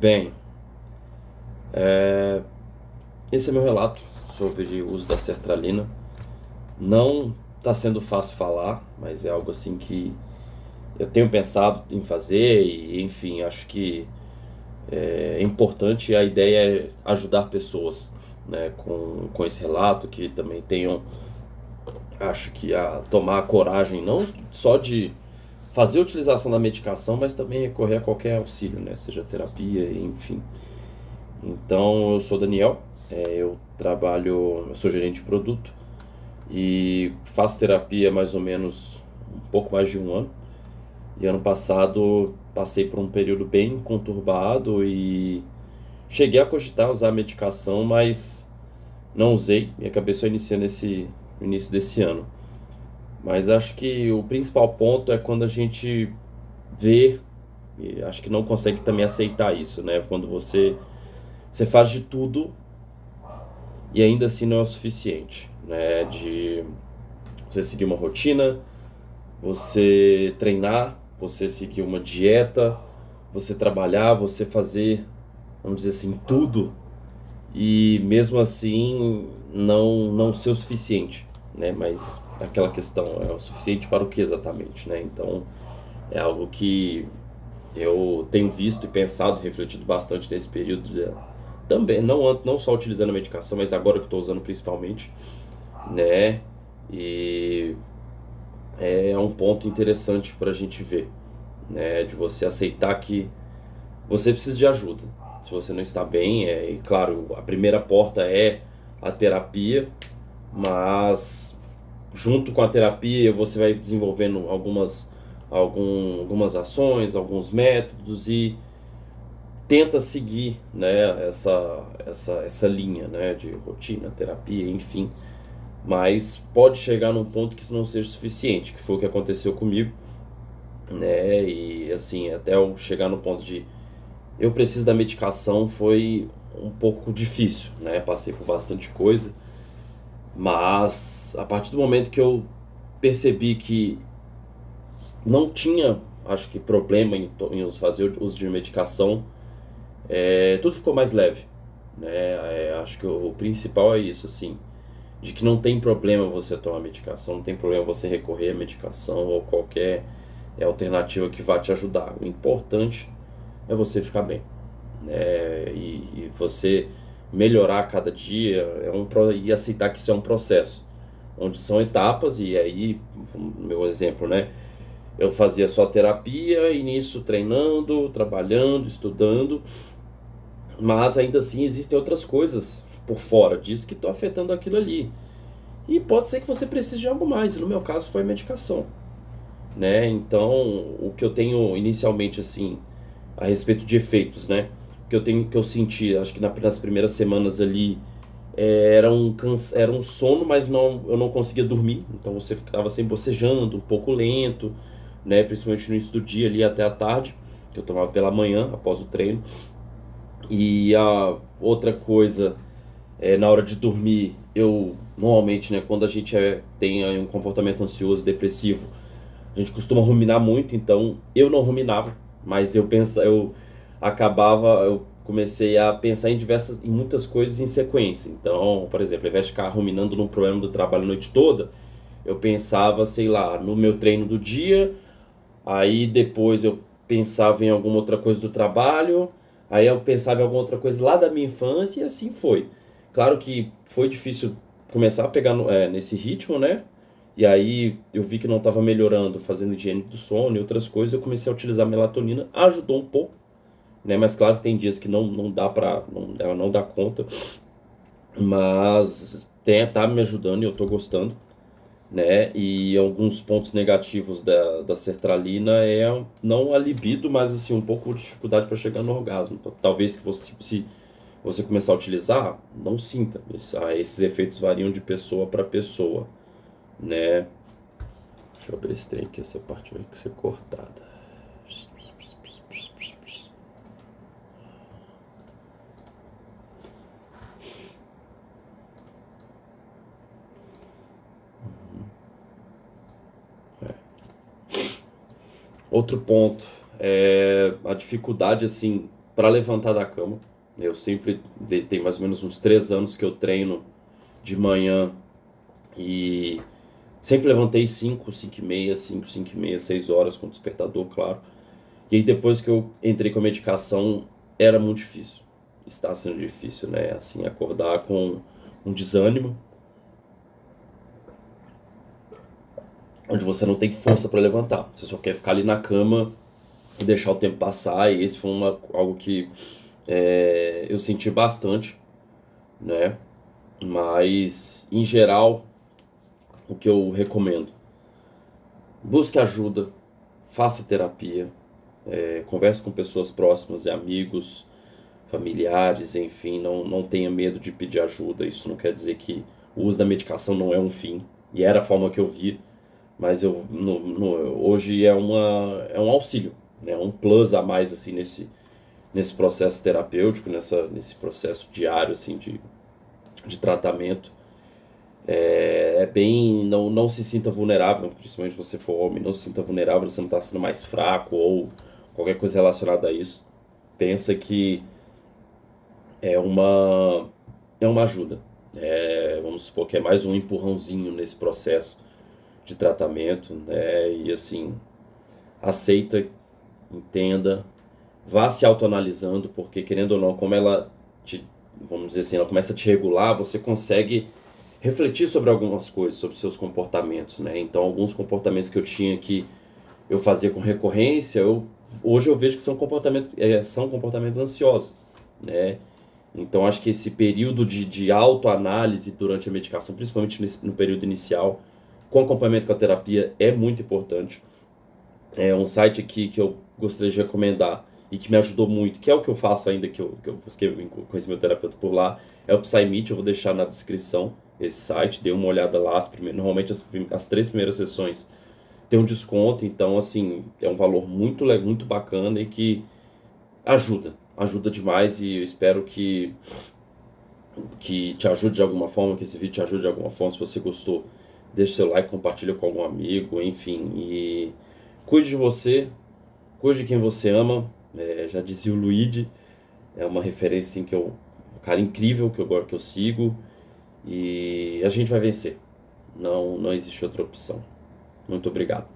Bem, esse é meu relato sobre o uso da sertralina. Não está sendo fácil falar, mas é algo assim que eu tenho pensado em fazer e, enfim, acho que é importante. A ideia é ajudar pessoas, né, com esse relato, que também tenham, acho que, a tomar a coragem não só de fazer a utilização da medicação, mas também recorrer a qualquer auxílio, né, seja terapia, enfim. Então, eu sou Daniel, eu sou gerente de produto e faço terapia há mais ou menos um pouco mais de um ano. E ano passado passei por um período bem conturbado e cheguei a cogitar usar a medicação, mas não usei e acabei só iniciando no início desse ano. Mas acho que o principal ponto é quando a gente vê, e acho que não consegue também aceitar isso, né? Quando você faz de tudo e ainda assim não é o suficiente, né? De você seguir uma rotina, você treinar, você seguir uma dieta, você trabalhar, você fazer, vamos dizer assim, tudo e mesmo assim não ser o suficiente, né? Mas aquela questão é o suficiente para o que exatamente, né? Então é algo que eu tenho visto e pensado, refletido bastante nesse período também, não só utilizando a medicação, mas agora que estou usando principalmente, né? E é um ponto interessante para a gente ver, né? De você aceitar que você precisa de ajuda. Se você não está bem, e claro, a primeira porta é a terapia, mas junto com a terapia você vai desenvolvendo algumas ações, alguns métodos e tenta seguir, né, essa linha, né, de rotina, terapia, enfim. Mas pode chegar num ponto que isso não seja suficiente, que foi o que aconteceu comigo, né? E assim, até eu chegar no ponto de eu preciso da medicação foi um pouco difícil, né? Passei por bastante coisa, mas a partir do momento que eu percebi que não tinha, acho que, problema em fazer uso de medicação, tudo ficou mais leve, né? Acho que o principal é isso, assim, de que não tem problema você tomar medicação, não tem problema você recorrer à medicação ou qualquer alternativa que vá te ajudar. O importante é você ficar bem, né? E você melhorar a cada dia e aceitar que isso é um processo, onde são etapas, e aí, meu exemplo, né? Eu fazia só terapia, e nisso treinando, trabalhando, estudando, mas ainda assim existem outras coisas por fora disso que estão afetando aquilo ali. E pode ser que você precise de algo mais, e no meu caso foi a medicação, né? Então, o que eu tenho inicialmente, assim, a respeito de efeitos, né? Que eu senti, acho que nas primeiras semanas ali, era um sono, mas eu não conseguia dormir, então você ficava sempre bocejando, um pouco lento, né? Principalmente no início do dia ali até a tarde, que eu tomava pela manhã, após o treino. E a outra coisa, na hora de dormir, eu normalmente, né, quando a gente tem aí um comportamento ansioso, depressivo, a gente costuma ruminar muito, então eu não ruminava, mas eu comecei a pensar em muitas coisas em sequência. Então, por exemplo, ao invés de ficar ruminando num problema do trabalho a noite toda, eu pensava, sei lá, no meu treino do dia, aí depois eu pensava em alguma outra coisa do trabalho, aí eu pensava em alguma outra coisa lá da minha infância e assim foi. Claro que foi difícil começar a pegar nesse ritmo, né? E aí eu vi que não estava melhorando fazendo higiene do sono e outras coisas, eu comecei a utilizar melatonina, ajudou um pouco, né? Mas claro que tem dias que não dá ela não dá conta, mas tá me ajudando e eu tô gostando, né? E alguns pontos negativos da sertralina não a libido, mas assim um pouco de dificuldade para chegar no orgasmo. Talvez que se você começar a utilizar, não sinta. Esses efeitos variam de pessoa para pessoa, né? Deixa eu abrir esse trem aqui, essa parte vai ser cortada. Outro ponto é a dificuldade, assim, para levantar da cama. Eu sempre, tem mais ou menos uns 3 anos que eu treino de manhã e sempre levantei 5, 5 e meia, 5, 5 e meia, 6 horas com despertador, claro. E aí depois que eu entrei com a medicação, era muito difícil. Está sendo difícil, né? Assim, acordar com um desânimo, onde você não tem força para levantar. Você só quer ficar ali na cama e deixar o tempo passar. E esse foi algo que eu senti bastante, né? Mas, em geral, o que eu recomendo: busque ajuda, faça terapia, converse com pessoas próximas e amigos, familiares, enfim, não tenha medo de pedir ajuda. Isso não quer dizer que o uso da medicação não é um fim, e era a forma que eu vi, mas hoje é um auxílio, né? Um plus a mais assim nesse processo terapêutico, nesse processo diário assim de tratamento. Bem, não se sinta vulnerável, principalmente se você for homem, não se sinta vulnerável, você não está sendo mais fraco ou qualquer coisa relacionada a isso. Pensa que é uma ajuda. Vamos supor que é mais um empurrãozinho nesse processo de tratamento, né? E assim, aceita, entenda, vá se autoanalisando, porque querendo ou não, como vamos dizer assim, ela começa a te regular, você consegue refletir sobre algumas coisas, sobre seus comportamentos, né? Então, alguns comportamentos que eu tinha que eu fazia com recorrência, hoje eu vejo que são comportamentos ansiosos, né? Então, acho que esse período de autoanálise durante a medicação, principalmente no período inicial, com acompanhamento com a terapia, é muito importante. É um site aqui que eu gostaria de recomendar e que me ajudou muito, que é o que eu faço ainda, que eu busquei conhecer meu terapeuta por lá, é o PsyMeet. Eu vou deixar na descrição esse site, dê uma olhada lá. Normalmente as 3 primeiras sessões tem um desconto, então assim, é um valor muito bacana e que ajuda demais, e eu espero que te ajude de alguma forma, que esse vídeo te ajude de alguma forma. Se você gostou, deixe seu like, compartilha com algum amigo, enfim, e cuide de você, cuide de quem você ama. Já dizia o Luigi, é uma referência assim, um cara incrível que eu sigo, e a gente vai vencer. Não existe outra opção. Muito obrigado.